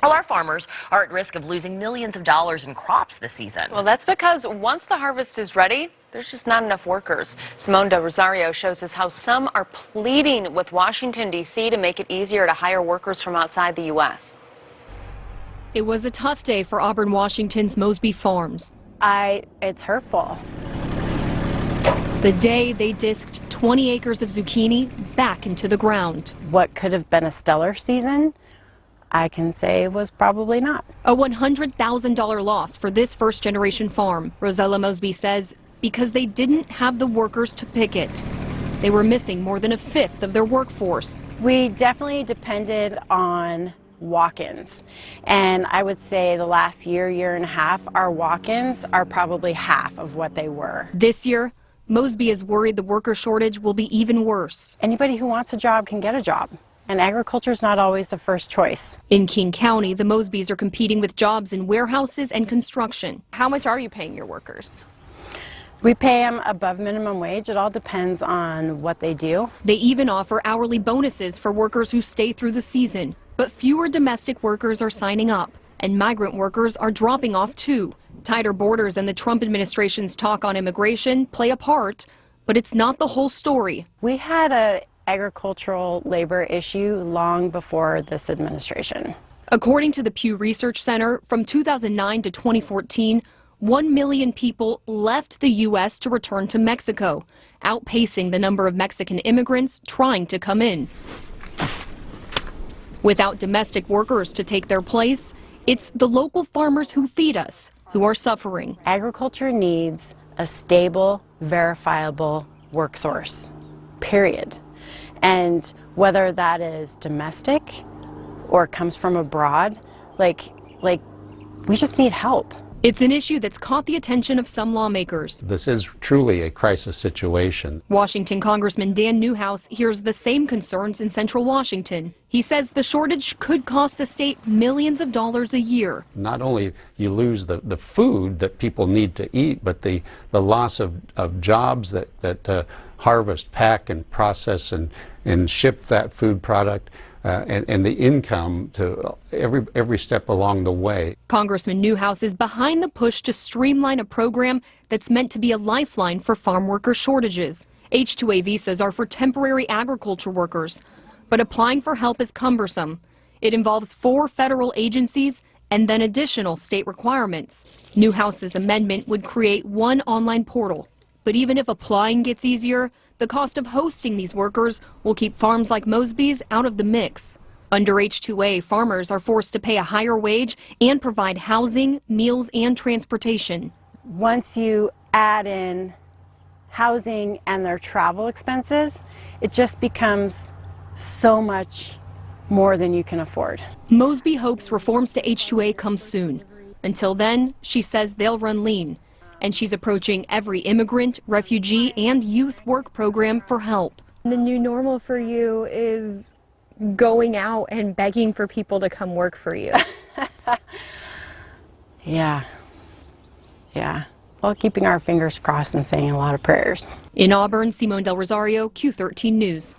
Well, our farmers are at risk of losing millions of dollars in crops this season. Well, that's because once the harvest is ready, there's just not enough workers. Simone de Rosario shows us how some are pleading with Washington, D.C. to make it easier to hire workers from outside the U.S. It was a tough day for Auburn, Washington's Mosby Farms. It's hurtful. The day they disked 20 acres of zucchini back into the ground. What could have been a stellar season, I can say was probably not. A $100,000 loss for this first-generation farm, Rosella Mosby says, because they didn't have the workers to pick it. They were missing more than a fifth of their workforce. We definitely depended on walk-ins, and I would say the last year and a half, our walk-ins are probably half of what they were. This year, Mosby is worried the worker shortage will be even worse. Anybody who wants a job can get a job, and agriculture is not always the first choice. In King County, the Mosbys are competing with jobs in warehouses and construction. How much are you paying your workers? We pay them above minimum wage. It all depends on what they do. They even offer hourly bonuses for workers who stay through the season. But fewer domestic workers are signing up, and migrant workers are dropping off too. Tighter borders and the Trump administration's talk on immigration play a part, but it's not the whole story. We had an agricultural labor issue long before this administration. According to the Pew Research Center, from 2009 to 2014, 1 million people left the U.S. to return to Mexico, outpacing the number of Mexican immigrants trying to come in. Without domestic workers to take their place, it's the local farmers who feed us who are suffering. Agriculture needs a stable, verifiable work source, period. And whether that is domestic or comes from abroad, like we just need help. It's an issue that's caught the attention of some lawmakers. This is truly a crisis situation. Washington Congressman Dan Newhouse hears the same concerns in Central Washington. He says the shortage could cost the state millions of dollars a year. Not only you lose the food that people need to eat, but the loss of jobs that harvest, pack, and process and ship that food product. And the income to every step along the way. Congressman Newhouse is behind the push to streamline a program that's meant to be a lifeline for farm worker shortages. H-2A visas are for temporary agriculture workers, but applying for help is cumbersome. It involves 4 federal agencies and then additional state requirements. Newhouse's amendment would create one online portal. But even if applying gets easier, the cost of hosting these workers will keep farms like Mosby's out of the mix. Under H-2A, farmers are forced to pay a higher wage and provide housing, meals, and transportation. Once you add in housing and their travel expenses, it just becomes so much more than you can afford. Mosby hopes reforms to H-2A come soon. Until then, she says they'll run lean. And she's approaching every immigrant, refugee, and youth work program for help. The new normal for you is going out and begging for people to come work for you. Yeah. Well, keeping our fingers crossed and saying a lot of prayers. In Auburn, Simone del Rosario, Q13 News.